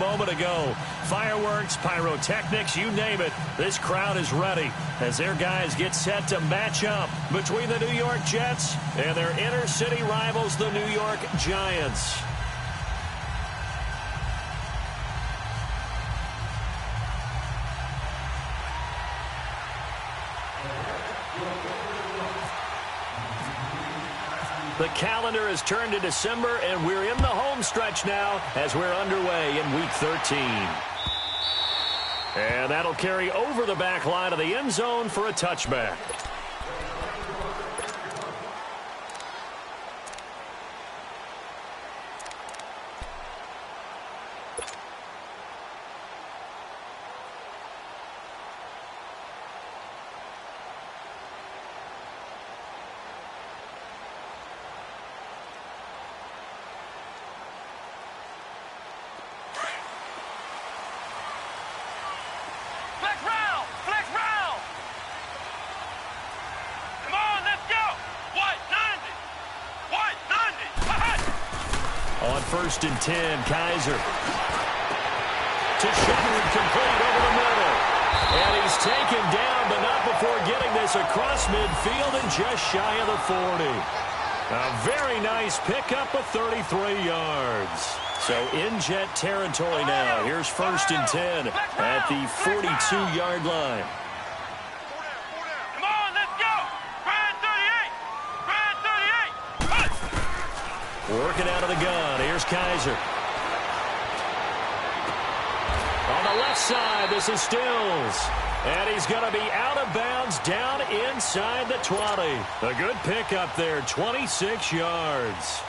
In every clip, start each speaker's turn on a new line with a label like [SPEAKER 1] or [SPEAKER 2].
[SPEAKER 1] Moment ago, fireworks, pyrotechnics, you name it, this crowd is ready as their guys get set to match up between the New York Jets and their inner city rivals, the New York Giants. The calendar has turned to December, and we're in the home stretch now as we're underway in Week 13. And that'll carry over the back line of the end zone for a touchback. On 1st and 10, Kaiser. To Shepard, complete over the middle. And he's taken down, but not before getting this across midfield and just shy of the 40. A very nice pickup of 33 yards. So in Jet territory now. Here's 1st and 10 at the 42-yard line. Working out of the gun. Here's Kaiser. On the left side, this is Stills. And he's going to be out of bounds down inside the 20. A good pickup there, 26 yards.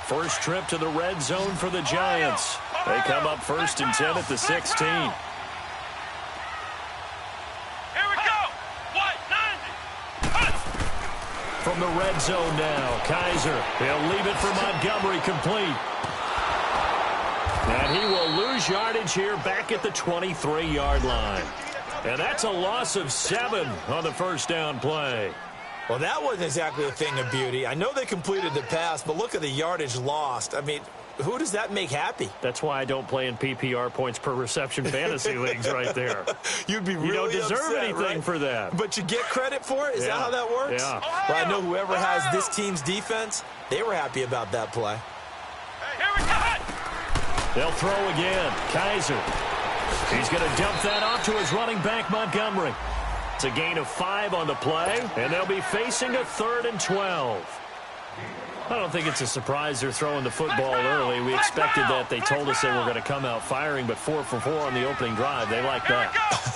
[SPEAKER 1] First trip to the red zone for the Giants. They come up 1st and 10 at the 16.
[SPEAKER 2] Here we go.
[SPEAKER 1] From the red zone now, Kaiser. He'll leave it for Montgomery, complete. And he will lose yardage here back at the 23-yard line. And that's a loss of 7 on the first down play.
[SPEAKER 3] Well, that wasn't exactly a thing of beauty. I know they completed the pass, but look at the yardage lost. I mean, who does that make happy?
[SPEAKER 1] That's why I don't play in PPR points per reception fantasy leagues right there.
[SPEAKER 3] You'd be really
[SPEAKER 1] upset. You don't deserve anything
[SPEAKER 3] right?
[SPEAKER 1] for that.
[SPEAKER 3] But you get credit for it? Is that how that works?
[SPEAKER 1] Yeah.
[SPEAKER 3] Well, I know whoever has this team's defense, they were happy about that play.
[SPEAKER 2] Hey, here we go.
[SPEAKER 1] They'll throw again. Kaiser. He's going to dump that off to his running back, Montgomery. It's a gain of 5 on the play, and they'll be facing a 3rd and 12. I don't think it's a surprise they're throwing the football early. We expected that. They told us they were going to come out firing, but 4 for 4 on the opening drive. They like that.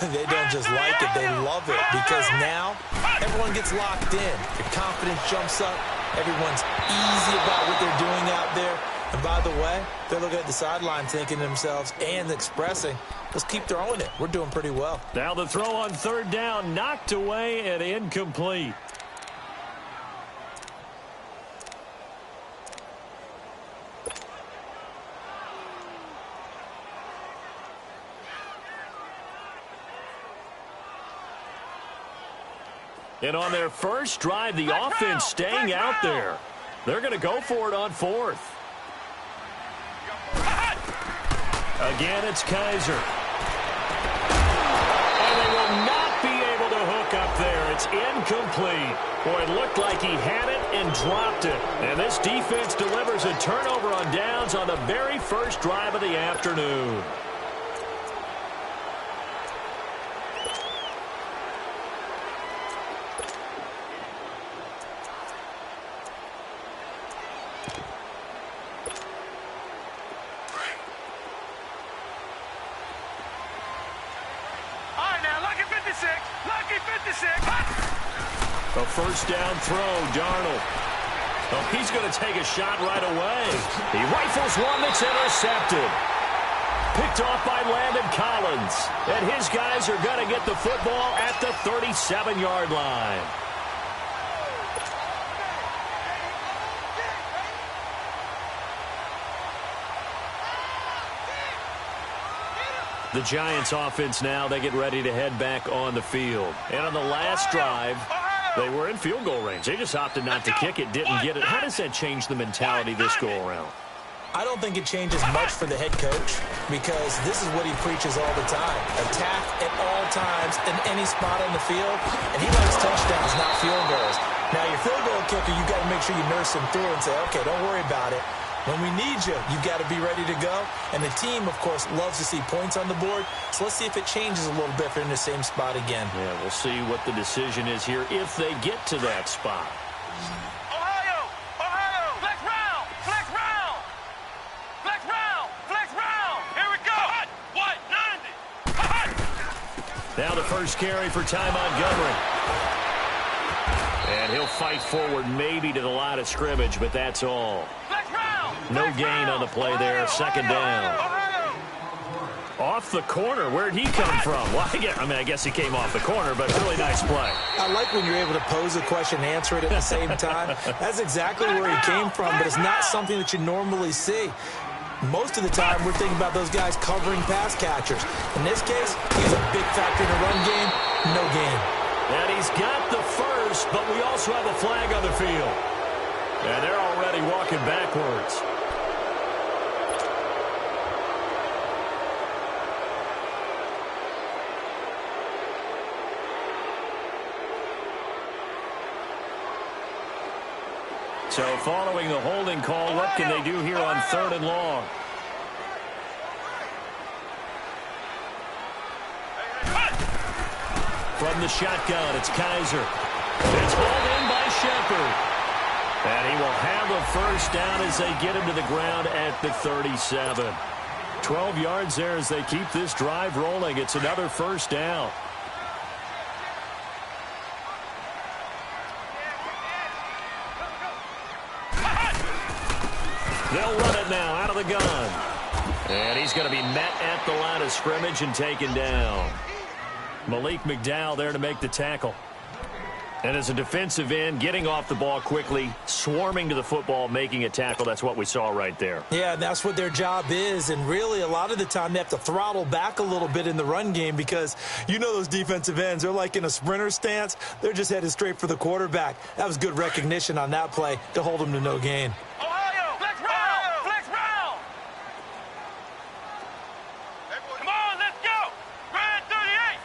[SPEAKER 3] They don't just like it, they love it, because now everyone gets locked in. Your confidence jumps up. Everyone's easy about what they're doing out there. And by the way, they're looking at the sideline thinking to themselves and expressing, let's keep throwing it. We're doing pretty well.
[SPEAKER 1] Now the throw on 3rd down, knocked away and incomplete. And on their first drive, the offense staying out there. They're going to go for it on 4th. Again, it's Kaiser. And they will not be able to hook up there. It's incomplete. Boy, it looked like he had it and dropped it. And this defense delivers a turnover on downs on the very first drive of the afternoon. A first down throw, Darnold. Oh, he's going to take a shot right away. He rifles one that's intercepted. Picked off by Landon Collins. And his guys are going to get the football at the 37-yard line. The Giants offense now, they get ready to head back on the field. And on the last drive, they were in field goal range. They just opted not to kick it, didn't get it. How does that change the mentality this go-around?
[SPEAKER 3] I don't think it changes much for the head coach because this is what he preaches all the time. Attack at all times in any spot on the field, and he likes touchdowns, not field goals. Now, your field goal kicker, you got to make sure you nurse him through and say, okay, don't worry about it. When we need you, you've got to be ready to go. And the team, of course, loves to see points on the board. So let's see if it changes a little bit if they're in the same spot again.
[SPEAKER 1] Yeah, we'll see what the decision is here if they get to that spot.
[SPEAKER 2] Ohio! Flex round! Flex round! Flex round! Flex round! Here we go! What? 90!
[SPEAKER 1] Now the first carry for Ty Montgomery. And he'll fight forward maybe to the line of scrimmage, but that's all. No gain on the play there. Second down. Off the corner. Where'd he come from? Well, I guess he came off the corner, but really nice play.
[SPEAKER 3] I like when you're able to pose a question and answer it at the same time. That's exactly where he came from, but it's not something that you normally see. Most of the time, we're thinking about those guys covering pass catchers. In this case, he's a big factor in the run game. No gain.
[SPEAKER 1] And he's got the first, but we also have a flag on the field. And they're already walking backwards. So following the holding call, what can they do here on 3rd and long? From the shotgun, it's Kaiser. It's hauled in by Shepard. And he will have a first down as they get him to the ground at the 37. 12 yards there as they keep this drive rolling. It's another first down. They'll run it now out of the gun. And he's going to be met at the line of scrimmage and taken down. Malik McDowell there to make the tackle. And as a defensive end, getting off the ball quickly, swarming to the football, making a tackle, that's what we saw right there.
[SPEAKER 3] Yeah, and that's what their job is. And really, a lot of the time, they have to throttle back a little bit in the run game because you know those defensive ends, they're like in a sprinter stance. They're just headed straight for the quarterback. That was good recognition on that play to hold them to no gain.
[SPEAKER 2] Ohio! Flex round! Flex round! Come on, let's go! Grand 38!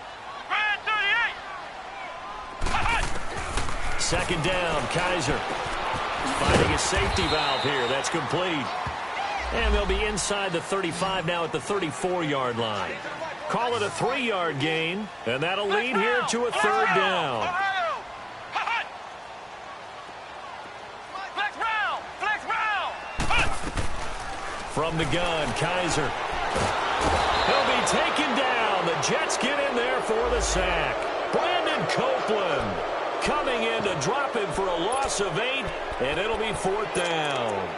[SPEAKER 2] Grand 38!
[SPEAKER 1] Second down, Kaiser. Finding a safety valve here. That's complete. And they'll be inside the 35 now at the 34-yard line. Call it a 3-yard gain, and that'll lead here to a 3rd down.
[SPEAKER 2] Flex round! Flex round!
[SPEAKER 1] From the gun, Kaiser. He'll be taken down. The Jets get in there for the sack. Brandon Copeland coming in to drop him for a loss of 8, and it'll be 4th down.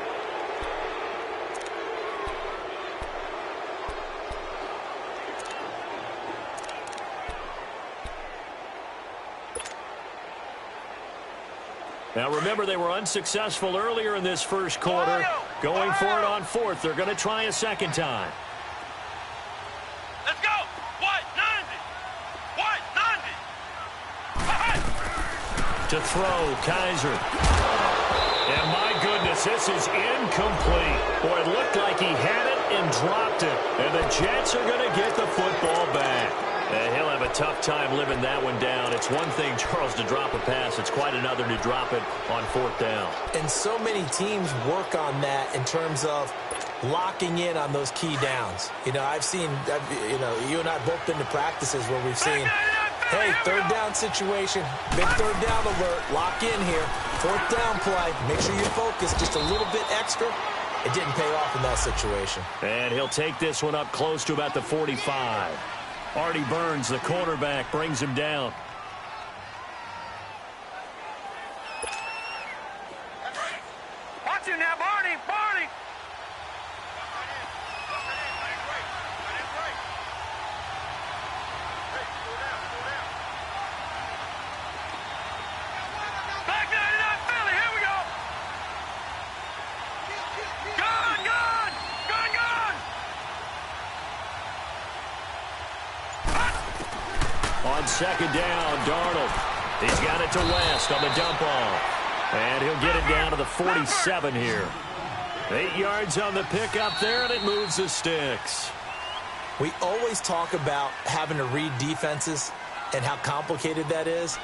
[SPEAKER 1] Now remember, they were unsuccessful earlier in this first quarter. Going for it on 4th. They're going to try a second time.
[SPEAKER 2] Let's go! What? 90! What? 90!
[SPEAKER 1] To throw, Kaiser. And my goodness, this is incomplete. Boy, it looked like he had it and dropped it. And the Jets are going to get the football back. He'll have a tough time living that one down. It's one thing, Charles, to drop a pass. It's quite another to drop it on 4th down.
[SPEAKER 3] And so many teams work on that in terms of locking in on those key downs. You know, I've seen, you and I both been to practices where we've seen, hey, 3rd down situation, big 3rd down alert, lock in here, 4th down play, make sure you're focused just a little bit extra. It didn't pay off in that situation.
[SPEAKER 1] And he'll take this one up close to about the 45. Artie Burns, the cornerback, brings him down.
[SPEAKER 2] Watch him now, Barney! Barney! Back 99 Philly, here we go! Gun! Gun! Gun! Gun!
[SPEAKER 1] On second down, Darnold. He's got it to West on the dump off. And he'll get it down to the 47 here. 8 yards on the pickup there, and it moves the sticks.
[SPEAKER 3] We always talk about having to read defenses and how complicated that is.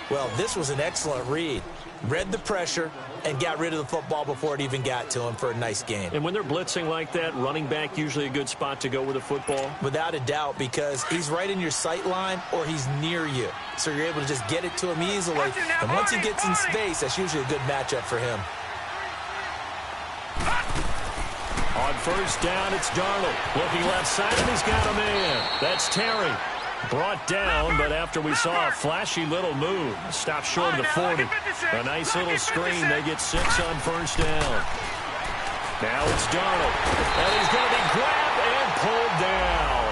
[SPEAKER 3] Well, this was an excellent read. Read the pressure and got rid of the football before it even got to him for a nice gain.
[SPEAKER 1] And when they're blitzing like that, running back usually a good spot to go with the football?
[SPEAKER 3] Without a doubt, because he's right in your sight line or he's near you. So you're able to just get it to him easily. And once he gets in space, that's usually a good matchup for him.
[SPEAKER 1] On first down, it's Darnold. Looking left side, and he's got a man. That's Terry. Brought down, but after we saw a flashy little move, stopped short of the 40. A nice little screen. They get 6 on first down. Now it's Darnold. And he's going to be grabbed and pulled down.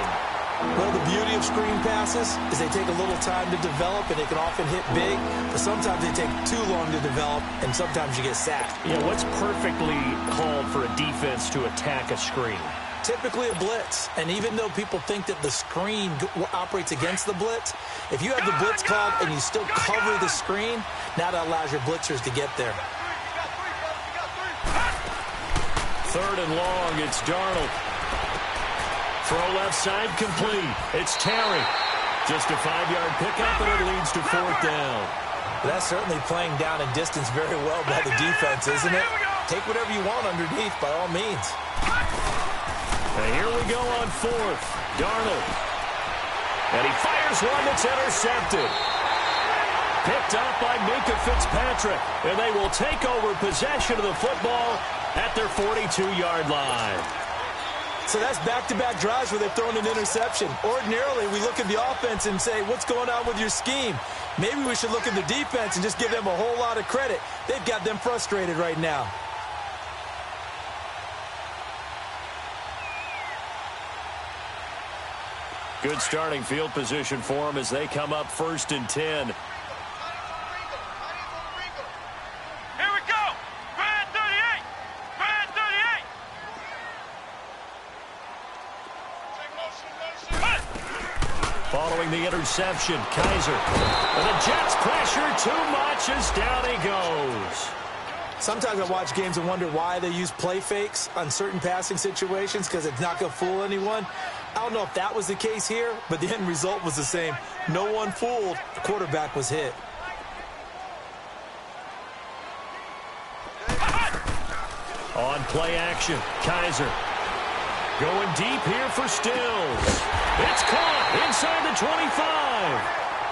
[SPEAKER 3] Well, the beauty of screen passes is they take a little time to develop, and they can often hit big, but sometimes they take too long to develop, and sometimes you get sacked.
[SPEAKER 1] Yeah, what's perfectly called for a defense to attack a screen?
[SPEAKER 3] Typically a blitz, and even though people think that the screen operates against the blitz, if you have the blitz called and you still cover the screen, now that allows your blitzers to get there.
[SPEAKER 1] Third and long, it's Darnold. Throw left side complete. It's Terry. Just a 5-yard pickup, and it leads to fourth down.
[SPEAKER 3] That's certainly playing down in distance very well by the defense, isn't it? Take whatever you want underneath, by all means.
[SPEAKER 1] And here we go on fourth. Darnold. And he fires one that's intercepted. Picked up by Minka Fitzpatrick. And they will take over possession of the football at their 42-yard line.
[SPEAKER 3] So that's back-to-back drives where they've thrown an interception. Ordinarily, we look at the offense and say, what's going on with your scheme? Maybe we should look at the defense and just give them a whole lot of credit. They've got them frustrated right now.
[SPEAKER 1] Good starting field position for them as they come up 1st and 10.
[SPEAKER 2] Here we go. Brand 38. Brand 38.
[SPEAKER 1] Following the interception, Kaiser. And the Jets pressure too much as down he goes.
[SPEAKER 3] Sometimes I watch games and wonder why they use play fakes on certain passing situations, because it's not going to fool anyone. I don't know if that was the case here, but the end result was the same. No one fooled. The quarterback was hit.
[SPEAKER 1] On play action, Kaiser. Going deep here for Stills. It's caught inside the 25.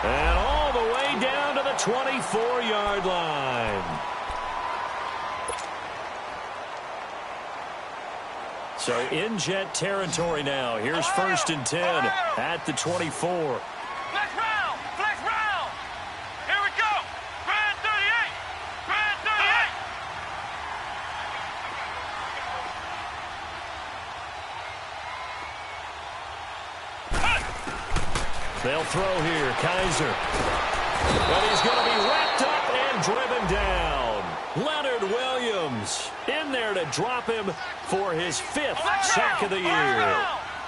[SPEAKER 1] And all the way down to the 24-yard line. So in Jet territory now. Here's 1st and 10 at the 24.
[SPEAKER 2] Flex round. Flex round. Here we go. Brand 38. Brand 38.
[SPEAKER 1] They'll throw here. Kaiser. But he's going to be wrapped up and driven down. Leonard Williams in there to drop him for his 5th sack of the year.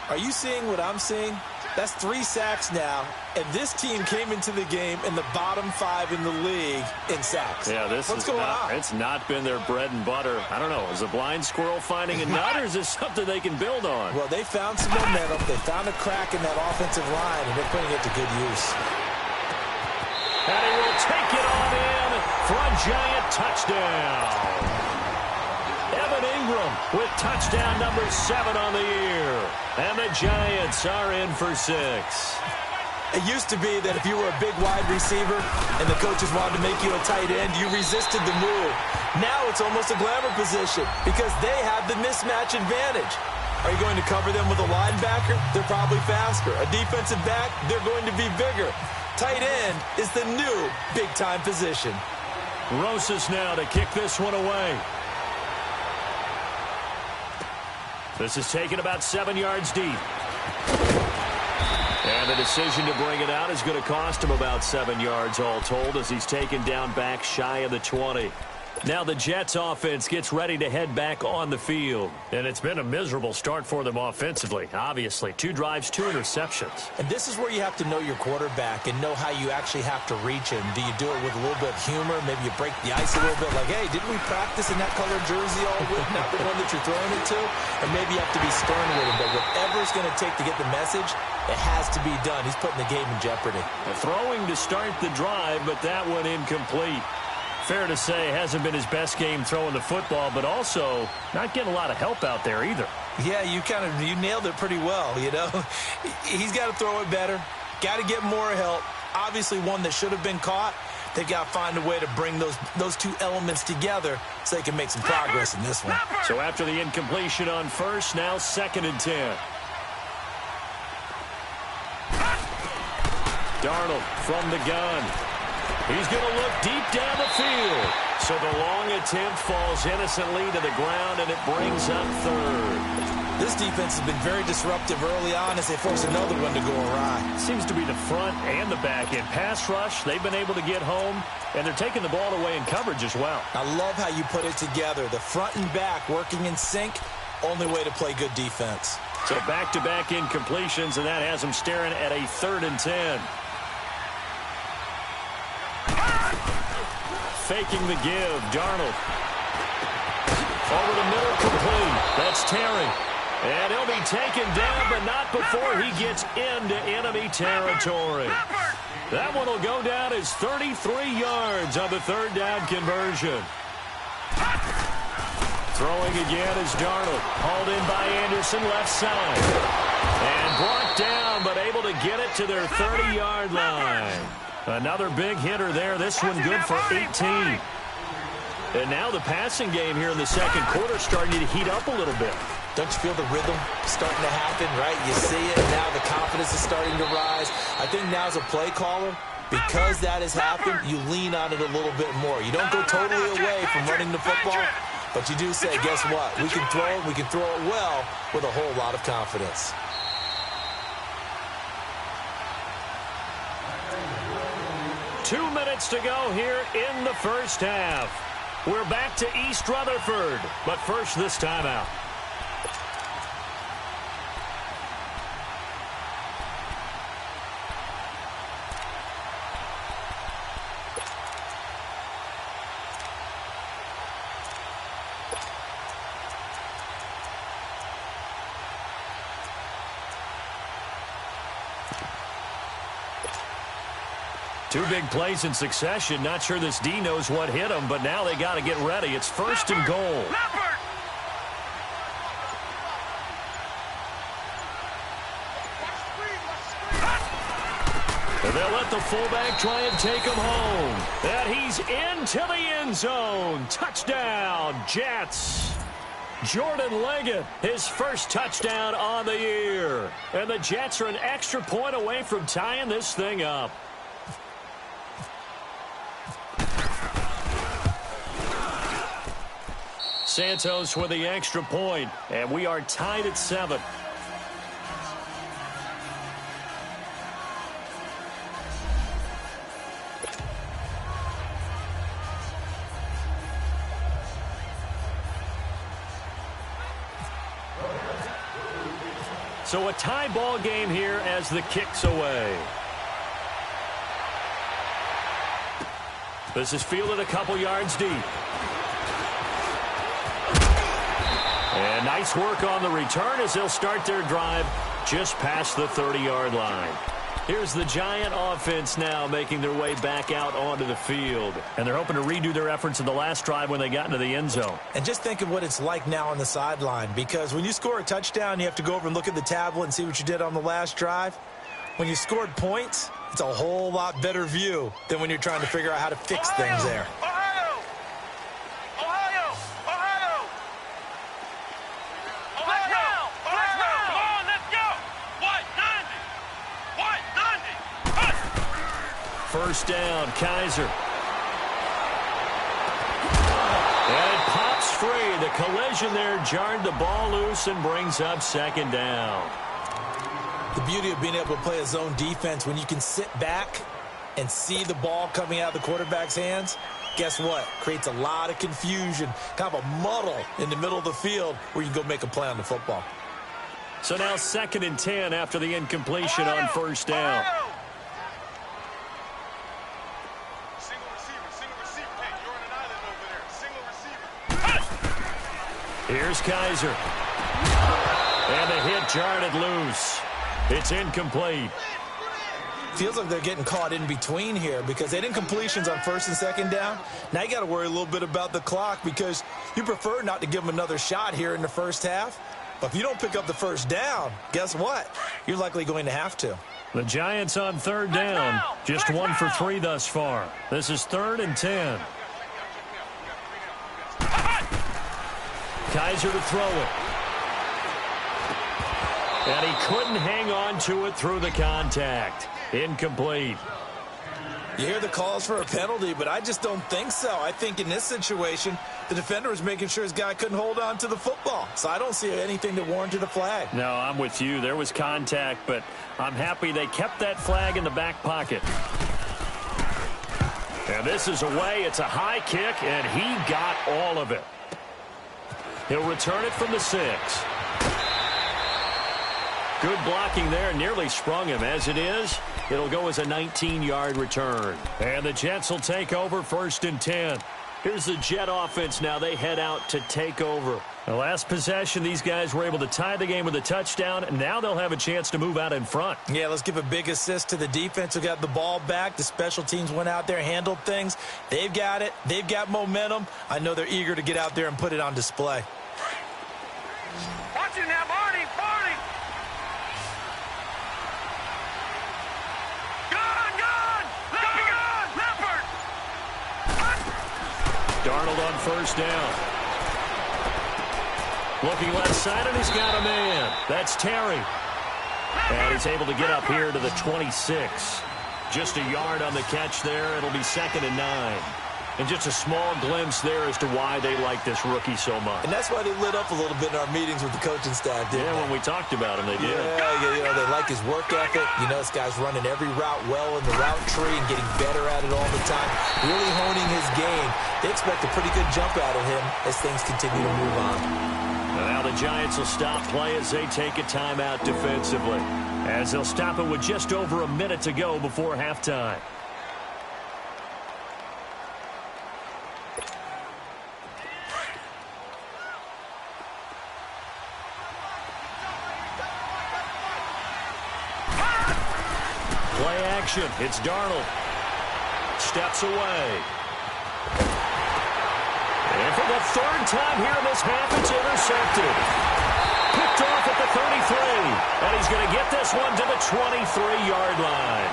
[SPEAKER 3] Are you seeing what I'm seeing? That's 3 sacks now, and this team came into the game in the bottom 5 in the league in sacks.
[SPEAKER 1] Yeah,
[SPEAKER 3] What's going on?
[SPEAKER 1] It's not been their bread and butter. I don't know. Is a blind squirrel finding a nut, or is this something they can build on?
[SPEAKER 3] Well, they found some momentum. They found a crack in that offensive line, and they're putting it to good use.
[SPEAKER 1] And he will take it on in for a giant touchdown. Evan Ingram with touchdown number 7 on the year. And the Giants are in for 6.
[SPEAKER 3] It used to be that if you were a big wide receiver and the coaches wanted to make you a tight end, you resisted the move. Now it's almost a glamour position because they have the mismatch advantage. Are you going to cover them with a linebacker? They're probably faster. A defensive back? They're going to be bigger. Tight end is the new big-time position.
[SPEAKER 1] Rosas now to kick this one away. This is taken about 7 yards deep. And the decision to bring it out is going to cost him about 7 yards all told as he's taken down back shy of the 20. Now the Jets offense gets ready to head back on the field. And it's been a miserable start for them offensively, obviously. 2 drives, 2 interceptions.
[SPEAKER 3] And this is where you have to know your quarterback and know how you actually have to reach him. Do you do it with a little bit of humor? Maybe you break the ice a little bit like, hey, didn't we practice in that color jersey all week? Not the one that you're throwing it to? And maybe you have to be stern with him. But whatever it's going to take to get the message, it has to be done. He's putting the game in jeopardy.
[SPEAKER 1] Throwing to start the drive, but that one incomplete. Fair to say, hasn't been his best game throwing the football, but also not getting a lot of help out there either.
[SPEAKER 3] Yeah, you nailed it pretty well, you know. He's got to throw it better, got to get more help. Obviously one that should have been caught. They've got to find a way to bring those 2 elements together so they can make some progress in this one.
[SPEAKER 1] So after the incompletion on first, now 2nd and 10. Darnold from the gun. He's going to look deep down the field. So the long attempt falls innocently to the ground, and it brings up 3rd.
[SPEAKER 3] This defense has been very disruptive early on as they force another one to go awry.
[SPEAKER 1] Seems to be the front and the back end. Pass rush, they've been able to get home, and they're taking the ball away in coverage as well.
[SPEAKER 3] I love how you put it together. The front and back working in sync, only way to play good defense.
[SPEAKER 1] So back-to-back incompletions, and that has them staring at a 3rd and 10. Faking the give, Darnold. Over the middle, complete. That's Terry. And he'll be taken down, but not before he gets into enemy territory. That one will go down as 33 yards on the 3rd down conversion. Throwing again is Darnold. Hauled in by Anderson, left side. And brought down, but able to get it to their 30-yard line. Another big hitter there. This one good for 18. And now the passing game here in the 2nd quarter starting to heat up a little bit.
[SPEAKER 3] Don't you feel the rhythm starting to happen, right? You see it, and now the confidence is starting to rise. I think now as a play caller, because that has happened, you lean on it a little bit more. You don't go totally away from running the football, but you do say, guess what? We can throw it well with a whole lot of confidence.
[SPEAKER 1] Two minutes to go here in the first half. We're back to East Rutherford, but first this timeout. Two big plays in succession. Not sure this D knows what hit him, but now they got to get ready. It's 1st and goal. They'll let the fullback try and take him home. And he's into the end zone. Touchdown, Jets. Jordan Leggett, his first touchdown on the year. And the Jets are an extra point away from tying this thing up. Santos with the extra point, and we are tied at 7. So a tie ball game here as the kick's away. This is fielded a couple yards deep. And nice work on the return as they'll start their drive just past the 30-yard line. Here's the Giant offense now making their way back out onto the field. And they're hoping to redo their efforts in the last drive when they got into the end zone.
[SPEAKER 3] And just think of what it's like now on the sideline, because when you score a touchdown, you have to go over and look at the tablet and see what you did on the last drive. When you scored points, it's a whole lot better view than when you're trying to figure out how to fix things there.
[SPEAKER 1] First down, Kaiser. And it pops free. The collision there jarred the ball loose and brings up 2nd down.
[SPEAKER 3] The beauty of being able to play a zone defense when you can sit back and see the ball coming out of the quarterback's hands, guess what? Creates a lot of confusion, kind of a muddle in the middle of the field where you can go make a play on the football.
[SPEAKER 1] So now 2nd and 10 after the incompletion on first down.
[SPEAKER 2] Single receiver. Hey, you're on an island over there. Single receiver.
[SPEAKER 1] Here's Kaiser. And the hit jarred it loose. It's incomplete.
[SPEAKER 3] Feels like they're getting caught in between here because they didn't completions on 1st and 2nd down. Now you got to worry a little bit about the clock because you prefer not to give them another shot here in the first half. But if you don't pick up the first down, guess what? You're likely going to have to.
[SPEAKER 1] The Giants on 3rd down. Just 1 for 3 thus far. This is 3rd and 10. Kaiser to throw it. And he couldn't hang on to it through the contact. Incomplete.
[SPEAKER 3] You hear the calls for a penalty, but I just don't think so. I think in this situation, the defender was making sure his guy couldn't hold on to the football. So I don't see anything that warranted a flag.
[SPEAKER 1] No, I'm with you. There was contact, but I'm happy they kept that flag in the back pocket. And this is away. It's a high kick, and he got all of it. He'll return it from the 6. Good blocking there. Nearly sprung him. As it is, it'll go as a 19-yard return. And the Jets will take over 1st and 10. Here's the Jet offense now. They head out to take over. The last possession, these guys were able to tie the game with a touchdown, and now they'll have a chance to move out in front. Yeah, let's give a big assist to the defense who got the ball back. The special teams went out there, handled things. They've got it. They've got momentum. I know they're eager to get out there and put it on display.
[SPEAKER 2] Watch it now, Barney.
[SPEAKER 1] Darnold on 1st down. Looking left side, and he's got a man. That's Terry. And he's able to get up here to the 26. Just a yard on the catch there. It'll be 2nd and 9. And just a small glimpse there as to why they like this rookie so much.
[SPEAKER 3] And that's why they lit up a little bit in our meetings with the coaching staff, didn't they?
[SPEAKER 1] When we talked about him, they did.
[SPEAKER 3] Yeah, they like his work ethic. You know, this guy's running every route well in the route tree and getting better at it all the time. Really honing his game. They expect a pretty good jump out of him as things continue to move on.
[SPEAKER 1] Now the Giants will stop play as they take a timeout defensively. As they'll stop it with just over a minute to go before halftime. Play action. It's Darnold. Steps away. And for the 3rd time here in this half, it's intercepted. Picked off at the 33. And he's going to get this one to the 23-yard line.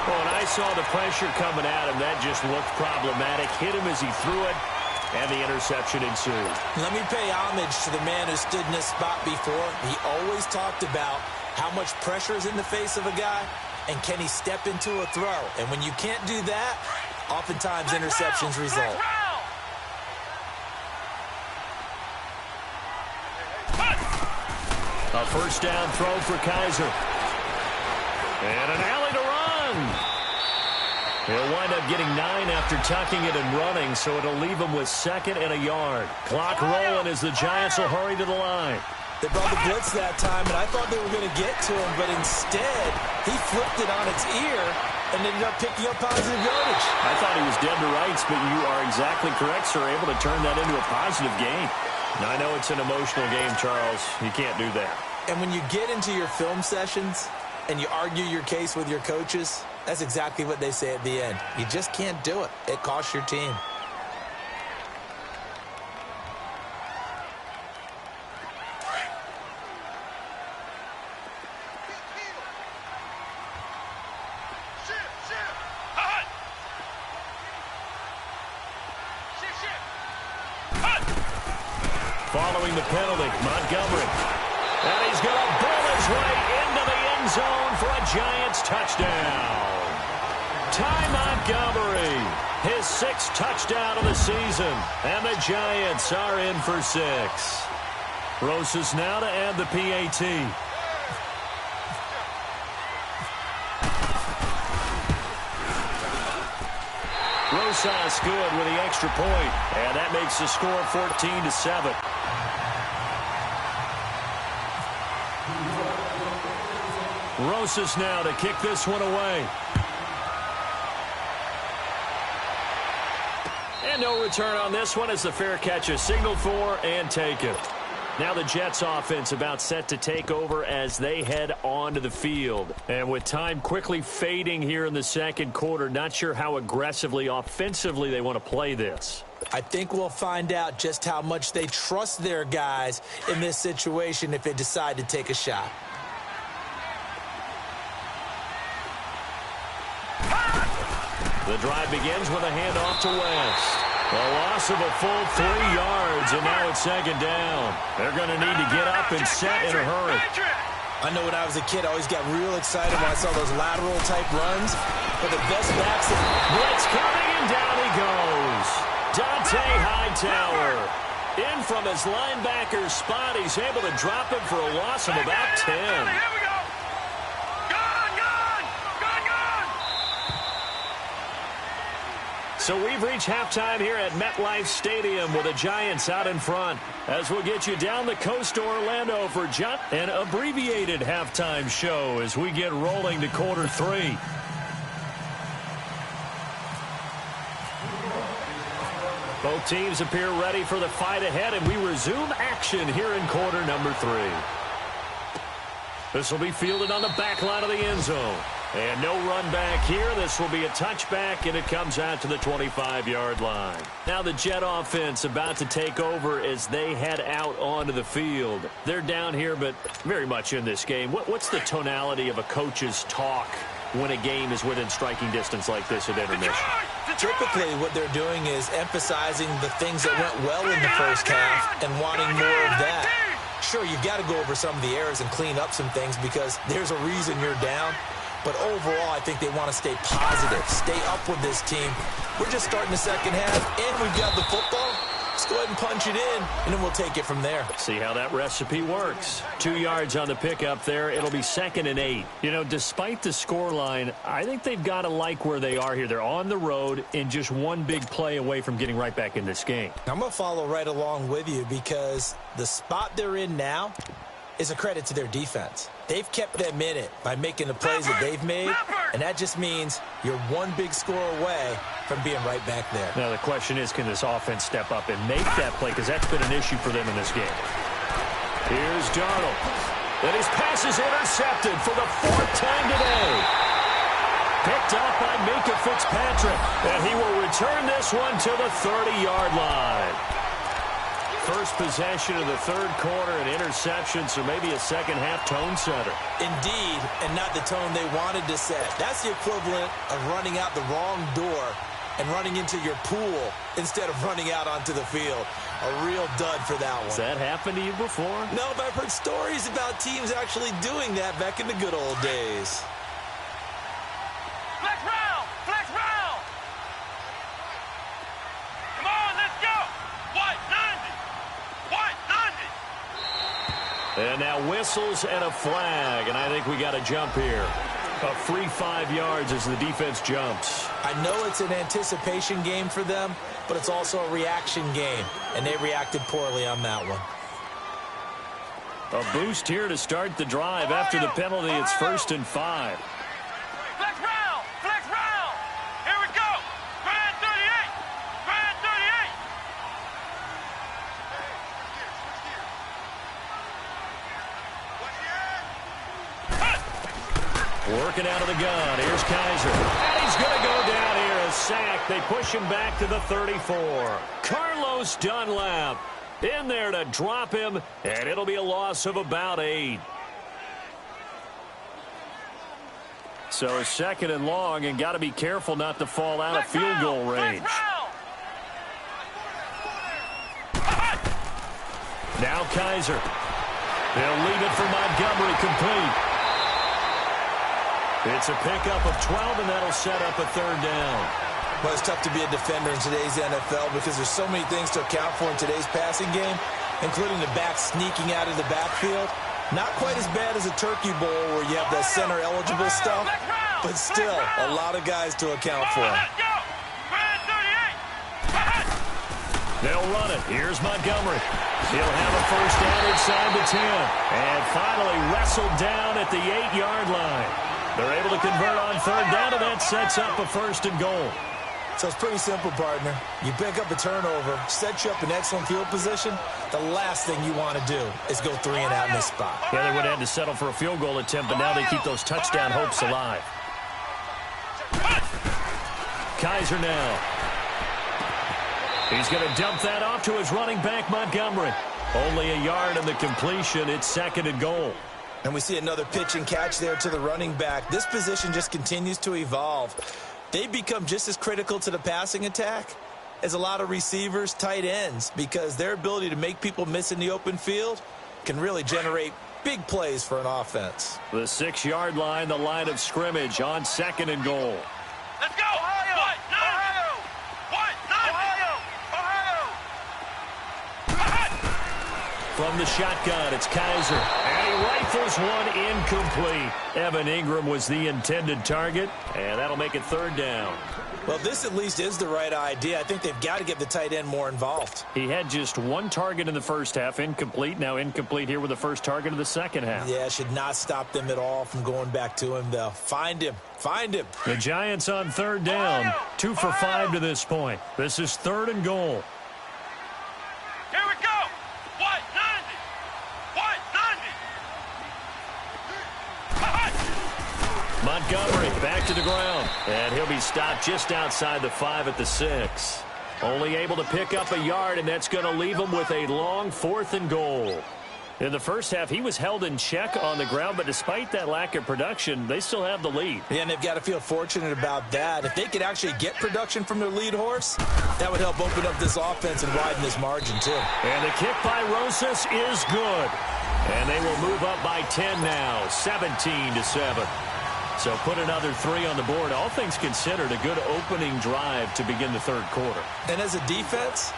[SPEAKER 1] Oh, and I saw the pressure coming at him. That just looked problematic. Hit him as he threw it. And the interception ensued.
[SPEAKER 3] Let me pay homage to the man who stood in this spot before. He always talked about how much pressure is in the face of a guy, and can he step into a throw? And when you can't do that, oftentimes interceptions result.
[SPEAKER 1] A 1st down throw for Kaiser. And an alley to run. He'll wind up getting 9 after tucking it and running, so it'll leave him with 2nd and a yard. Clock rolling as the Giants will hurry to the line.
[SPEAKER 3] They brought the blitz that time, and I thought they were going to get to him, but instead, he flipped it on its ear and ended up picking up positive yardage.
[SPEAKER 1] I thought he was dead to rights, but you are exactly correct, sir, able to turn that into a positive gain. Now, I know it's an emotional game, Charles. You can't do that.
[SPEAKER 3] And when you get into your film sessions and you argue your case with your coaches, that's exactly what they say at the end. You just can't do it. It costs your team.
[SPEAKER 1] Following the penalty, Montgomery. And he's going to bull his way into the end zone for a Giants touchdown. Ty Montgomery, his 6th touchdown of the season. And the Giants are in for 6. Rosas now to add the PAT. Rosas good with the extra point, and that makes the score 14-7. Rosas now to kick this one away. And no return on this one as the fair catch is signaled for and taken. Now the Jets offense about set to take over as they head onto the field. And with time quickly fading here in the second quarter, not sure how aggressively, offensively they want to play this.
[SPEAKER 3] I think we'll find out just how much they trust their guys in this situation if they decide to take a shot.
[SPEAKER 1] The drive begins with a handoff to West. A loss of a full 3 yards, and now it's second down. They're going to need to get up and set in a hurry.
[SPEAKER 3] I know when I was a kid, I always got real excited when I saw those lateral-type runs. But the best backs...
[SPEAKER 1] Blitz coming, and down he goes. Dante Hightower. In from his linebacker spot. He's able to drop him for a loss of about 10.
[SPEAKER 2] Here we go.
[SPEAKER 1] So we've reached halftime here at MetLife Stadium with the Giants out in front. As we'll get you down the coast to Orlando for an abbreviated halftime show as we get rolling to quarter 3. Both teams appear ready for the fight ahead, and we resume action here in quarter number 3. This will be fielded on the back line of the end zone. And no run back here. This will be a touchback, and it comes out to the 25-yard line. Now the Jet offense about to take over as they head out onto the field. They're down here, but very much in this game. What's the tonality of a coach's talk when a game is within striking distance like this at intermission?
[SPEAKER 3] Typically, what they're doing is emphasizing the things that went well in the first half and wanting more of that. Sure, you've got to go over some of the errors and clean up some things because there's a reason you're down. But overall, I think they want to stay positive, stay up with this team. We're just starting the second half, and we've got the football. Let's go ahead and punch it in, and then we'll take it from there.
[SPEAKER 1] See how that recipe works. 2 yards on the pickup there. It'll be 2nd and 8. You know, despite the scoreline, I think they've got to like where they are here. They're on the road and just one big play away from getting right back in this game.
[SPEAKER 3] I'm going to follow right along with you because the spot they're in now is a credit to their defense. They've kept them in it by making the plays that they've made, and that just means you're one big score away from being right back there.
[SPEAKER 1] Now the question is, can this offense step up and make that play? Because that's been an issue for them in this game. Here's Darnold. And his pass is intercepted for the 4th time today. Picked up by Minkah Fitzpatrick. And he will return this one to the 30-yard line. First possession of the third quarter, an interception, so maybe a second-half tone setter.
[SPEAKER 3] Indeed, and not the tone they wanted to set. That's the equivalent of running out the wrong door and running into your pool instead of running out onto the field. A real dud for that one.
[SPEAKER 1] Has that happened to you before?
[SPEAKER 3] No, but I've heard stories about teams actually doing that back in the good old days.
[SPEAKER 2] Flex round! Flex round! Come on, let's go! White 90! White 90!
[SPEAKER 1] And now whistles and a flag, and I think we got a jump here. A free 5 yards as the defense jumps.
[SPEAKER 3] I know it's an anticipation game for them, but it's also a reaction game, and they reacted poorly on that one.
[SPEAKER 1] A boost here to start the drive. After the penalty, it's 1st and 5.
[SPEAKER 2] Flex round! Flex round! Here we go! Grand 38! Grand 38!
[SPEAKER 1] Working out of the gun. Here's Kaiser. And he's going to go down here. A sack. They push him back to the 34. Carlos Dunlap in there to drop him, and it'll be a loss of about 8. So 2nd and long, and got to be careful not to fall out of field goal range. Now Kaiser. They'll leave it for Montgomery complete. It's a pickup of 12, and that'll set up a 3rd down.
[SPEAKER 3] Well, it's tough to be a defender in today's NFL because there's so many things to account for in today's passing game, including the back sneaking out of the backfield. Not quite as bad as a turkey bowl where you have the center-eligible stuff, but still a lot of guys to account for.
[SPEAKER 2] Let's go! Grand
[SPEAKER 1] They'll run it. Here's Montgomery. He'll have a first down inside the 10. And finally wrestled down at the 8-yard line. They're able to convert on third down, and that sets up a first and goal.
[SPEAKER 3] So it's pretty simple, partner. You pick up a turnover, set you up in excellent field position. The last thing you want to do is go 3 and out in this spot.
[SPEAKER 1] Yeah, they would have had to settle for a field goal attempt, but now they keep those touchdown hopes alive. Kaiser now. He's going to dump that off to his running back, Montgomery. Only a yard in the completion. It's second and goal.
[SPEAKER 3] And we see another pitch and catch there to the running back. This position just continues to evolve. They become just as critical to the passing attack as a lot of receivers, tight ends, because their ability to make people miss in the open field can really generate big plays for an offense.
[SPEAKER 1] The 6-yard line, the line of scrimmage on second and goal.
[SPEAKER 2] Let's go! Ohio! What? Ohio! What? Ohio!
[SPEAKER 1] From the shotgun, it's Kaiser. And he rifles one incomplete. Evan Ingram was the intended target, and that'll make it third down.
[SPEAKER 3] Well, this at least is the right idea. I think they've got to get the tight end more involved.
[SPEAKER 1] He had just one target in the first half, incomplete. Now incomplete here with the first target of the second half.
[SPEAKER 3] Yeah, should not stop them at all from going back to him, though. Find him. Find him.
[SPEAKER 1] The Giants on third down. 2 for 5 to this point. This is third and goal.
[SPEAKER 2] Here we go! What? 90! What? 90!
[SPEAKER 1] Montgomery back to the ground. And he'll be stopped just outside the 5 at the 6. Only able to pick up a yard, and that's going to leave him with a long 4th and goal. In the first half, he was held in check on the ground, but despite that lack of production, they still have the lead.
[SPEAKER 3] Yeah, and they've got to feel fortunate about that. If they could actually get production from their lead horse, that would help open up this offense and widen this margin, too.
[SPEAKER 1] And the kick by Rosas is good. And they will move up by 10 now, 17-7. So put another 3 on the board. All things considered, a good opening drive to begin the third quarter.
[SPEAKER 3] And as a defense,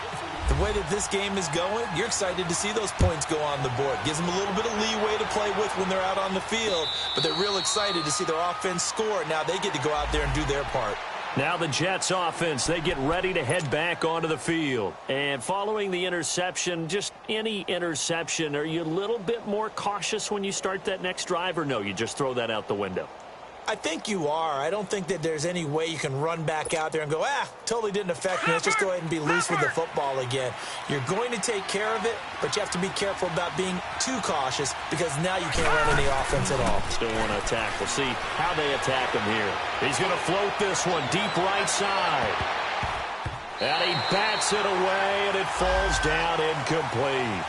[SPEAKER 3] the way that this game is going, you're excited to see those points go on the board. Gives them a little bit of leeway to play with when they're out on the field, but they're real excited to see their offense score. Now they get to go out there and do their part.
[SPEAKER 1] Now the Jets offense, they get ready to head back onto the field. And following the interception, just any interception, are you a little bit more cautious when you start that next drive, or no, you just throw that out the window?
[SPEAKER 3] I think you are. I don't think that there's any way you can run back out there and go, totally didn't affect me. Let's just go ahead and be loose with the football again. You're going to take care of it, but you have to be careful about being too cautious because now you can't run any offense at all.
[SPEAKER 1] Still want to attack. We'll see how they attack him here. He's going to float this one deep right side. And he bats it away, and it falls down incomplete.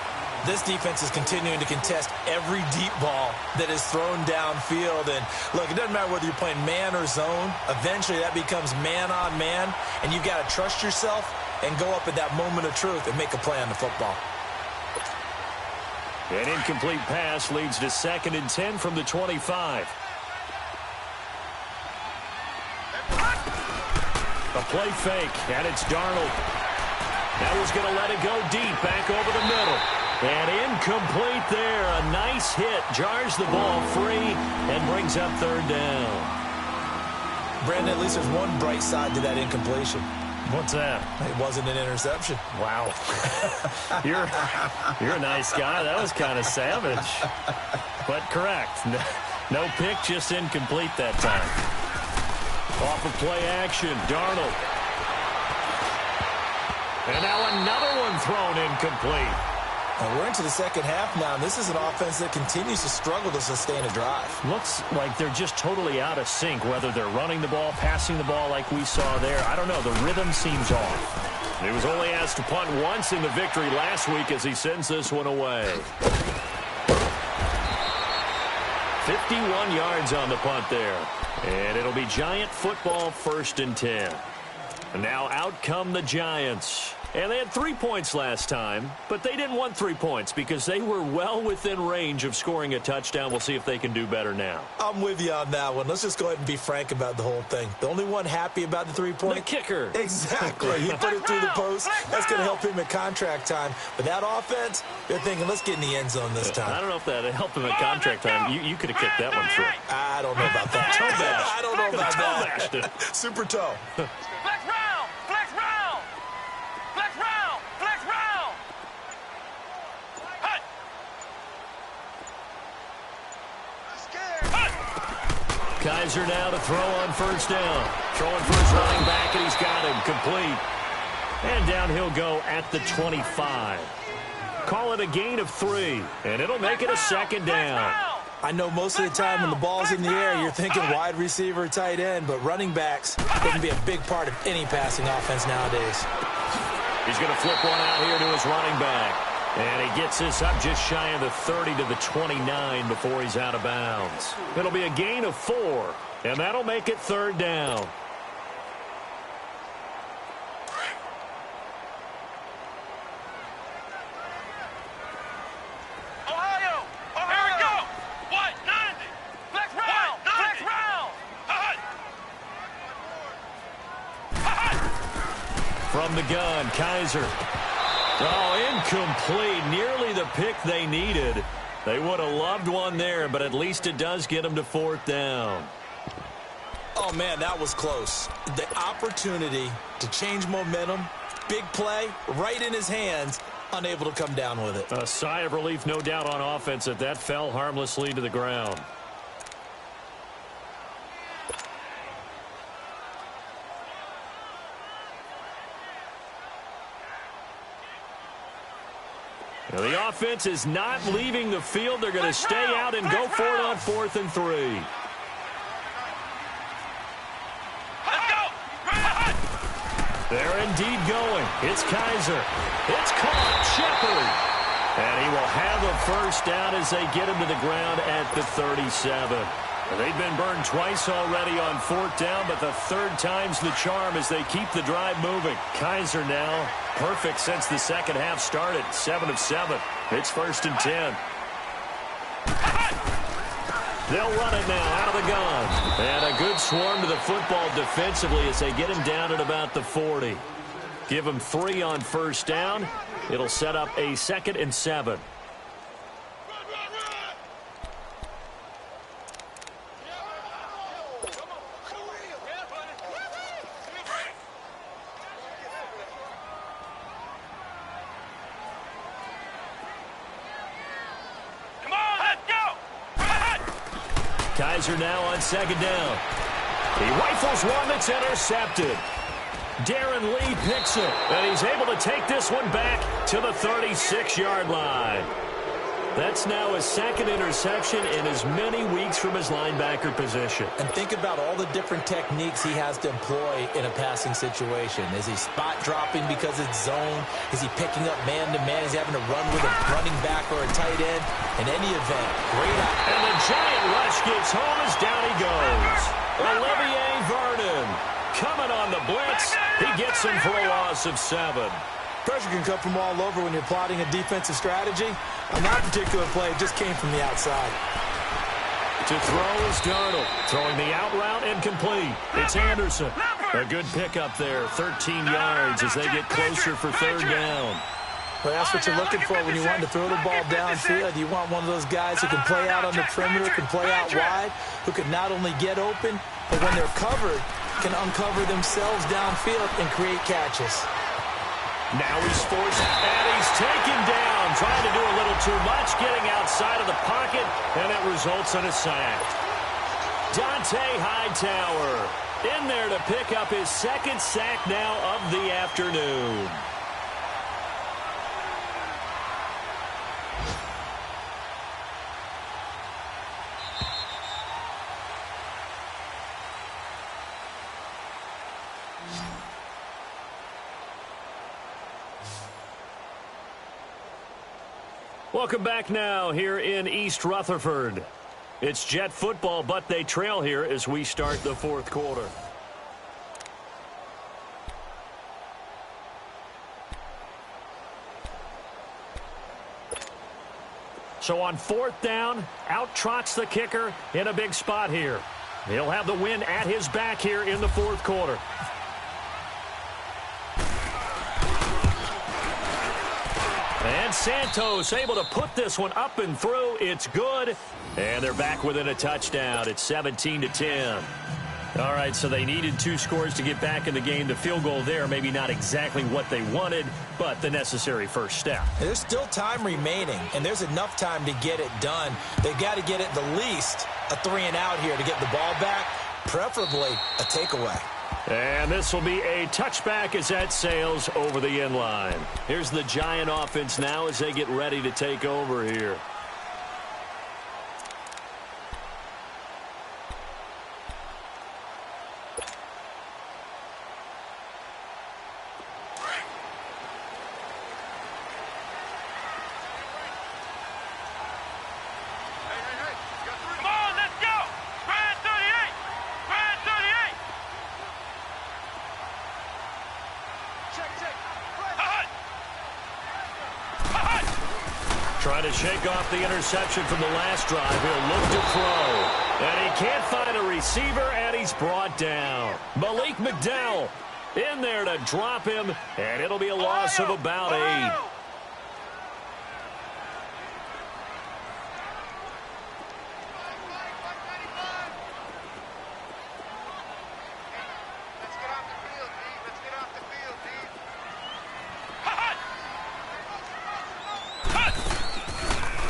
[SPEAKER 3] This defense is continuing to contest every deep ball that is thrown downfield. And, look, it doesn't matter whether you're playing man or zone. Eventually that becomes man on man, and you've got to trust yourself and go up at that moment of truth and make a play on the football.
[SPEAKER 1] An incomplete pass leads to 2nd and 10 from the 25. A play fake, and it's Darnold. That was going to let it go deep, back over the middle. And incomplete there. A nice hit. Jars the ball free and brings up third down.
[SPEAKER 3] Brandon, at least there's one bright side to that incompletion.
[SPEAKER 1] What's that?
[SPEAKER 3] It wasn't an interception.
[SPEAKER 1] Wow. You're a nice guy. That was kind of savage. But correct. No pick, just incomplete that time. Off of play action, Darnold. And now another one thrown incomplete.
[SPEAKER 3] And we're into the second half now, and this is an offense that continues to struggle to sustain a drive.
[SPEAKER 1] Looks like they're just totally out of sync, whether they're running the ball, passing the ball like we saw there. I don't know. The rhythm seems off. He was only asked to punt once in the victory last week as he sends this one away. 51 yards on the punt there. And it'll be Giant football, 1st and 10. And now out come the Giants. And they had 3 points last time, but they didn't want 3 points because they were well within range of scoring a touchdown. We'll see if they can do better now.
[SPEAKER 3] I'm with you on that one. Let's just go ahead and be frank about the whole thing. The only one happy about the 3-point?
[SPEAKER 1] The kicker.
[SPEAKER 3] Exactly. He put it through the post. That's going to help him at contract time. But that offense, they're thinking, let's get in the end zone this time.
[SPEAKER 1] I don't know if that helped him at contract time. You could have kicked that one through.
[SPEAKER 3] I don't know about that.
[SPEAKER 1] Toe bash.
[SPEAKER 3] I don't know about that.
[SPEAKER 1] Toe bashed it.
[SPEAKER 3] Super toe.
[SPEAKER 2] Flex round! Flex round! Flex round! Flex
[SPEAKER 1] Kaiser now to throw on first down. Throwing for his running back, and he's got him complete. And down he'll go at the 25. Call it a gain of 3, and it'll make it a second down.
[SPEAKER 3] I know most of the time when the ball's in the air, you're thinking wide receiver, tight end, but running backs can be a big part of any passing offense nowadays.
[SPEAKER 1] He's going to flip one out here to his running back. And he gets this up just shy of the 30 to the 29 before he's out of bounds. It'll be a gain of 4, and that'll make it third down.
[SPEAKER 2] Ohio! Here we go! What? 90! Flex round! Flex round!
[SPEAKER 1] From the gun, Kaiser. Oh, incomplete. Nearly the pick they needed. They would have loved one there, but at least it does get them to fourth down.
[SPEAKER 3] Oh, man, that was close. The opportunity to change momentum, big play, right in his hands, unable to come down with it.
[SPEAKER 1] A sigh of relief, no doubt, on offense that fell harmlessly to the ground. Now, the offense is not leaving the field. They're going to stay out and go for it on 4th and 3.
[SPEAKER 2] Let's go!
[SPEAKER 1] They're indeed going. It's Kaiser. It's caught. Shepard. And he will have a first down as they get him to the ground at the 37. They've been burned twice already on 4th down, but the 3rd time's the charm as they keep the drive moving. Kaiser now perfect since the second half started. 7 of 7. It's 1st and 10. They'll run it now out of the gun. And a good swarm to the football defensively as they get him down at about the 40. Give him 3 on first down. It'll set up a 2nd and 7. Kaiser now on 2nd down. He rifles one that's intercepted. Darren Lee picks it, and he's able to take this one back to the 36-yard line. That's now his 2nd interception in as many weeks from his linebacker position.
[SPEAKER 3] And think about all the different techniques he has to employ in a passing situation. Is he spot dropping because it's zone? Is he picking up man-to-man? Is he having to run with a running back or a tight end? In any event, great out.
[SPEAKER 1] And the giant rush gets home as down he goes. Olivier Vernon coming on the blitz. He gets him for a loss of 7.
[SPEAKER 3] Pressure can come from all over when you're plotting a defensive strategy. On that particular play, it just came from the outside.
[SPEAKER 1] To throw is Darnold. Throwing the out route and complete. It's Anderson. A good pickup there. 13 yards as they get closer for 3rd down.
[SPEAKER 3] Well, that's what you're looking for when you want to throw the ball downfield. You want one of those guys who can play out on the perimeter, can play out wide, who can not only get open, but when they're covered, can uncover themselves downfield and create catches.
[SPEAKER 1] Now he's forced, and he's taken down, trying to do a little too much, getting outside of the pocket, and it results in a sack. Dante Hightower in there to pick up his 2nd sack now of the afternoon. Welcome back now here in East Rutherford. It's Jet football, but they trail here as we start the 4th quarter. So on 4th down, out trots the kicker in a big spot here. He'll have the win at his back here in the 4th quarter. And Santos able to put this one up and through. It's good. And they're back within a touchdown. It's 17-10. All right, so they needed 2 scores to get back in the game. The field goal there, maybe not exactly what they wanted, but the necessary first step.
[SPEAKER 3] There's still time remaining, and there's enough time to get it done. They've got to get it the least a 3-and-out here to get the ball back, preferably a takeaway.
[SPEAKER 1] And this will be a touchback as that sails over the end line. Here's the Giant offense now as they get ready to take over here. Trying to shake off the interception from the last drive. He'll look to throw. And he can't find a receiver, and he's brought down. Malik McDowell in there to drop him, and it'll be a loss of about 8.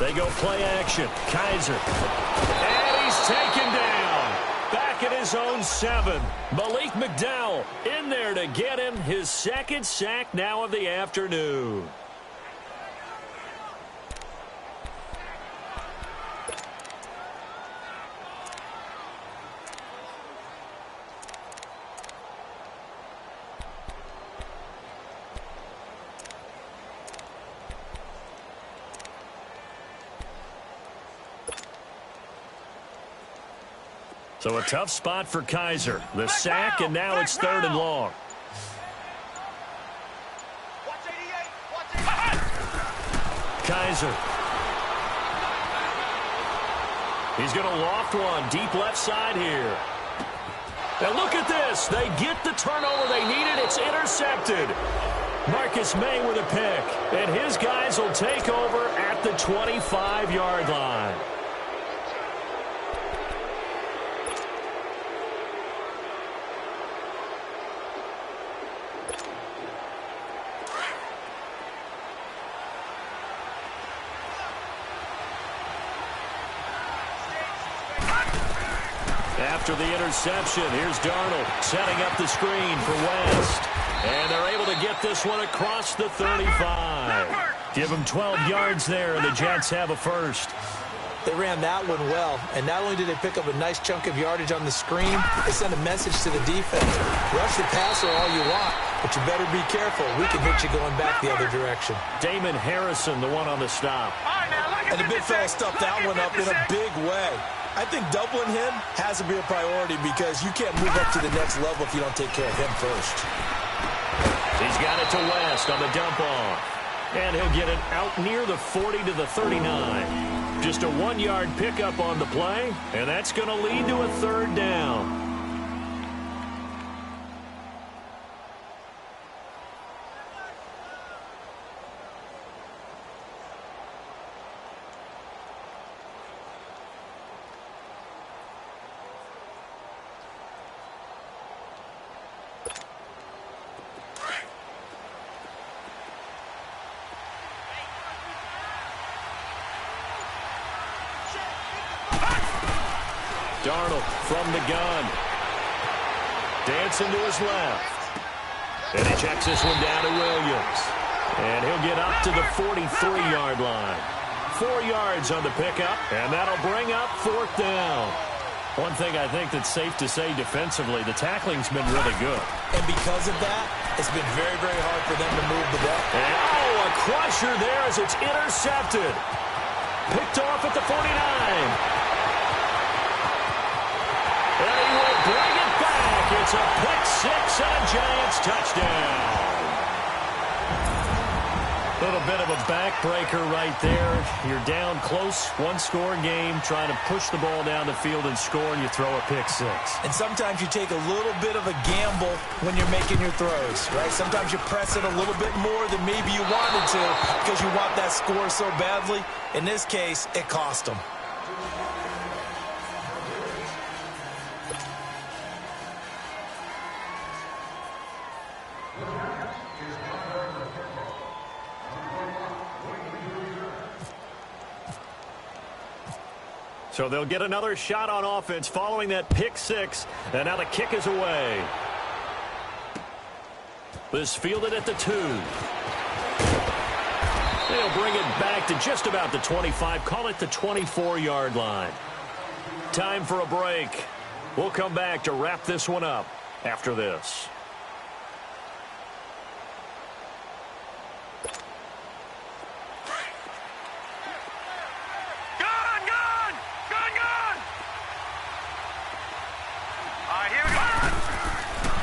[SPEAKER 1] They go play action. Kaiser. And he's taken down. Back at his own 7. Malik McDowell in there to get him his 2nd sack now of the afternoon. So a tough spot for Kaiser. The sack, and now it's 3rd and long. Kaiser. He's going to loft one deep left side here. Now look at this. They get the turnover they needed. It's intercepted. Marcus May with a pick. And his guys will take over at the 25-yard line. After the interception, here's Darnold setting up the screen for West. And they're able to get this one across the 35. Give them 12 yards there, and the Jets have a first.
[SPEAKER 3] They ran that one well, and not only did they pick up a nice chunk of yardage on the screen, they sent a message to the defense. Rush the passer all you want, but you better be careful. We can hit you going back the other direction.
[SPEAKER 1] Damon Harrison, the one on the stop.
[SPEAKER 3] And the big fella stuffed that one up in a big way. I think doubling him has to be a priority because you can't move up to the next level if you don't take care of him first.
[SPEAKER 1] He's got it to West on the dump off. And he'll get it out near the 40 to the 39. Just a 1-yard pickup on the play, and that's going to lead to a 3rd down. Darnold from the gun. Dancing to his left. And he checks this one down to Williams. And he'll get up to the 43-yard line. 4 yards on the pickup, and that'll bring up 4th down. One thing I think that's safe to say defensively, the tackling's been really good.
[SPEAKER 3] And because of that, it's been very, very hard for them to move the ball.
[SPEAKER 1] And, a crusher there as it's intercepted. Picked off at the 49. And he will bring it back. It's a pick-6 and a Giants touchdown. A little bit of a backbreaker right there. You're down close, 1-score game, trying to push the ball down the field and score, and you throw a pick-6.
[SPEAKER 3] And sometimes you take a little bit of a gamble when you're making your throws, right? Sometimes you press it a little bit more than maybe you wanted to because you want that score so badly. In this case, it cost them.
[SPEAKER 1] So they'll get another shot on offense following that pick six. And now the kick is away. This fielded at the 2. They'll bring it back to just about the 25. Call it the 24-yard line. Time for a break. We'll come back to wrap this one up after this.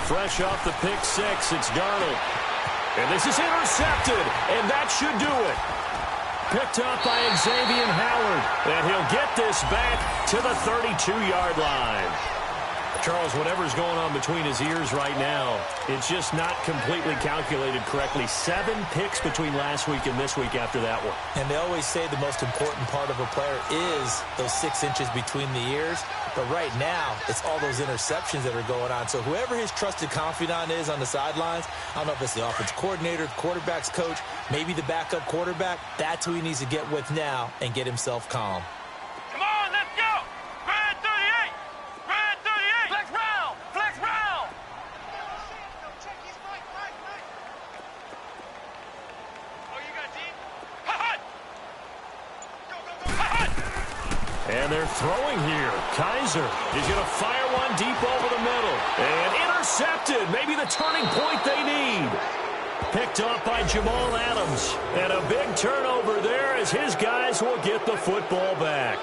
[SPEAKER 1] Fresh off the pick six, it's Darnold. And this is intercepted, and that should do it. Picked up by Xavier Howard, and he'll get this back to the 32-yard line. Charles, whatever's going on between his ears right now, it's just not completely calculated correctly. 7 picks between last week and this week after that one.
[SPEAKER 3] And they always say the most important part of a player is those 6 inches between the ears. But right now, it's all those interceptions that are going on. So whoever his trusted confidant is on the sidelines, I don't know if it's the offense coordinator, the quarterback's coach, maybe the backup quarterback, that's who he needs to get with now and get himself calm.
[SPEAKER 2] Come on, let's go! Red 38! Red 38! Flex round! Flex round! Oh, you got deep? Ha-ha! Go, go, go! Ha-ha!
[SPEAKER 1] And they're throwing here. Kaiser is going to fire one deep over the middle. And intercepted. Maybe the turning point they need. Picked off by Jamal Adams. And a big turnover there as his guys will get the football back.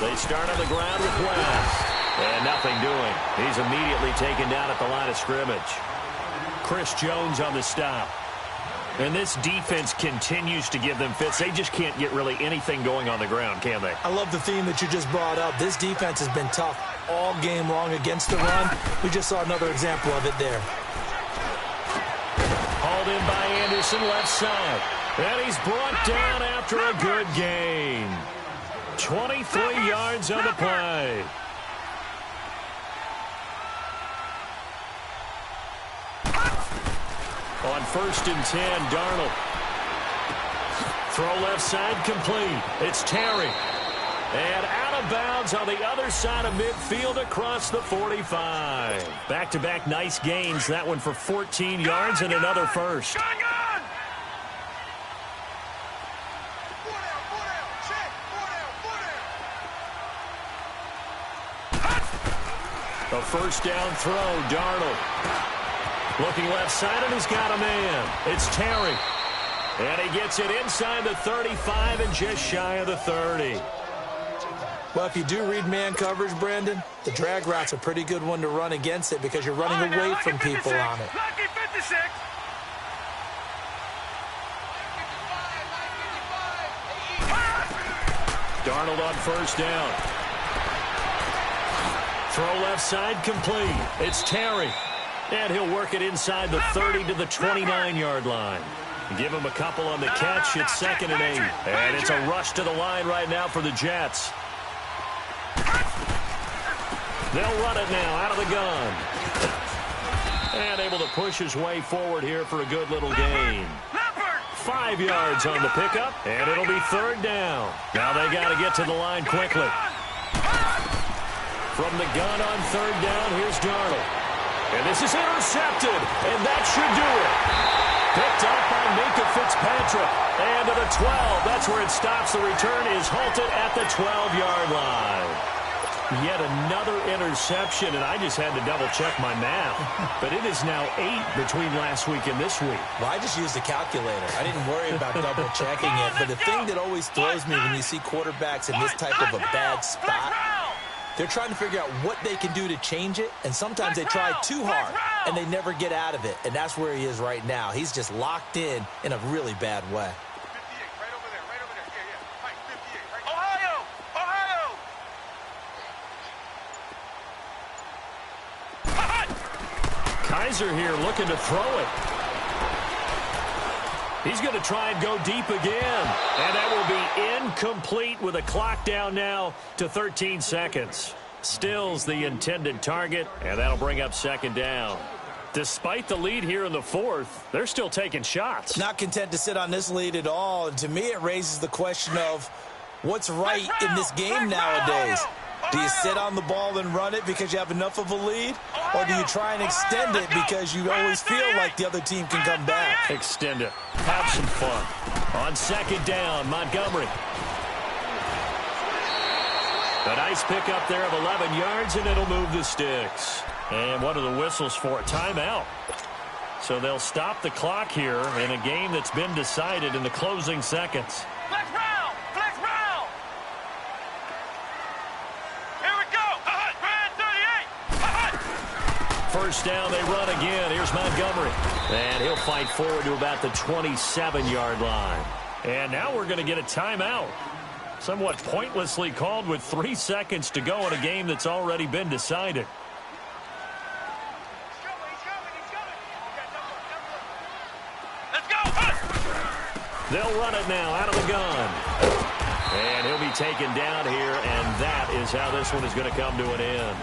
[SPEAKER 1] They start on the ground with West. And nothing doing. He's immediately taken down at the line of scrimmage. Chris Jones on the stop. And this defense continues to give them fits. They just can't get really anything going on the ground, can they?
[SPEAKER 3] I love the theme that you just brought up. This defense has been tough all game long against the run. We just saw another example of it there.
[SPEAKER 1] Hauled in by Anderson, left side. And he's brought down after a good gain. 23 yards on the play. On 1st and 10, Darnold. Throw left side complete. It's Terry. And out of bounds on the other side of midfield across the 45. Back-to-back nice gains. That one for 14 yards and another first. A first down throw, Darnold. Looking left side, and he's got a man. It's Terry. And he gets it inside the 35 and just shy of the 30.
[SPEAKER 3] Well, if you do read man coverage, Brandon, the drag route's a pretty good one to run against it because you're running away from people on it.
[SPEAKER 2] Lucky 56.
[SPEAKER 1] Darnold on first down. Throw left side complete. It's Terry. And he'll work it inside the 30 to the 29-yard line. Give him a couple on the catch. It's 2nd and 8. And it's a rush to the line right now for the Jets. They'll run it now out of the gun. And able to push his way forward here for a good little gain. 5 yards on the pickup, and it'll be 3rd down. Now they got to get to the line quickly. From the gun on 3rd down, here's Darnold. And this is intercepted, and that should do it. Picked up by Minka Fitzpatrick. And to the 12. That's where it stops. The return is halted at the 12-yard line. Yet another interception, and I just had to double-check my math. But it is now 8 between last week and this week.
[SPEAKER 3] Well, I just used the calculator. I didn't worry about double-checking it. But the thing that always throws me when you see quarterbacks in this type of a bad spot, they're trying to figure out what they can do to change it, and sometimes they try too hard, and they never get out of it. And that's where he is right now. He's just locked in a really bad way.
[SPEAKER 1] Kaiser here looking to throw it. He's going to try and go deep again. And that will be incomplete with a clock down now to 13 seconds. Still's the intended target, and that'll bring up second down. Despite the lead here in the fourth, they're still taking shots.
[SPEAKER 3] Not content to sit on this lead at all. And to me, it raises the question of what's right in this game nowadays. Do you sit on the ball and run it because you have enough of a lead? Or do you try and extend it because you always feel like the other team can come back?
[SPEAKER 1] Extend it. Have some fun. On second down, Montgomery. A nice pickup there of 11 yards, and it'll move the sticks. And what are the whistles for? A timeout. So they'll stop the clock here in a game that's been decided in the closing seconds.
[SPEAKER 2] Flex round! Flex round! Here we go! Brand 38!
[SPEAKER 1] First down, they run again. Here's Montgomery. And he'll fight forward to about the 27-yard line. And now we're going to get a timeout. Somewhat pointlessly called with 3 seconds to go in a game that's already been decided.
[SPEAKER 2] Let's go!
[SPEAKER 1] They'll run it now out of the gun. And he'll be taken down here, and that is how this one is going to come to an end.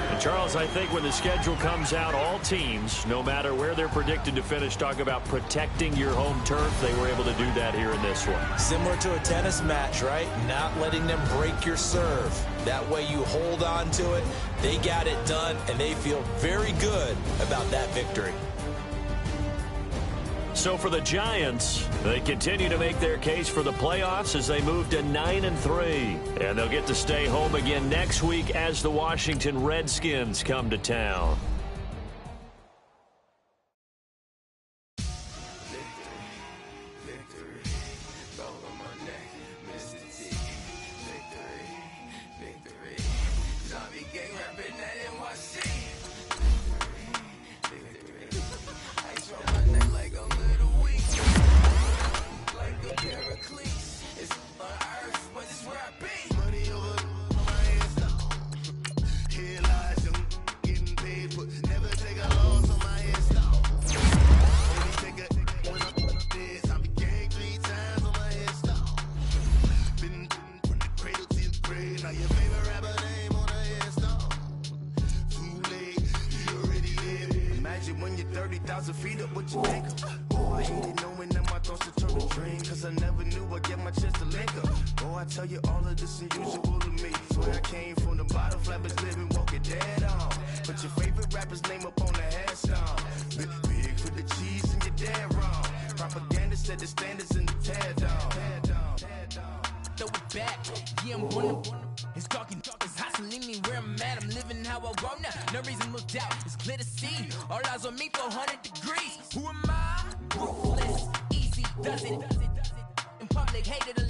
[SPEAKER 1] And Charles, I think when the schedule comes out, all teams, no matter where they're predicted to finish, talk about protecting your home turf. They were able to do that here in this one.
[SPEAKER 3] Similar to a tennis match, right? Not letting them break your serve. That way you hold on to it. They got it done, and they feel very good about that victory.
[SPEAKER 1] So for the Giants, they continue to make their case for the playoffs as they move to 9-3. And they'll get to stay home again next week as the Washington Redskins come to town.
[SPEAKER 4] No reason to doubt, it's clear to see. All eyes on me, 400 degrees. Who am I? Ruthless, easy, does it. In public, hated a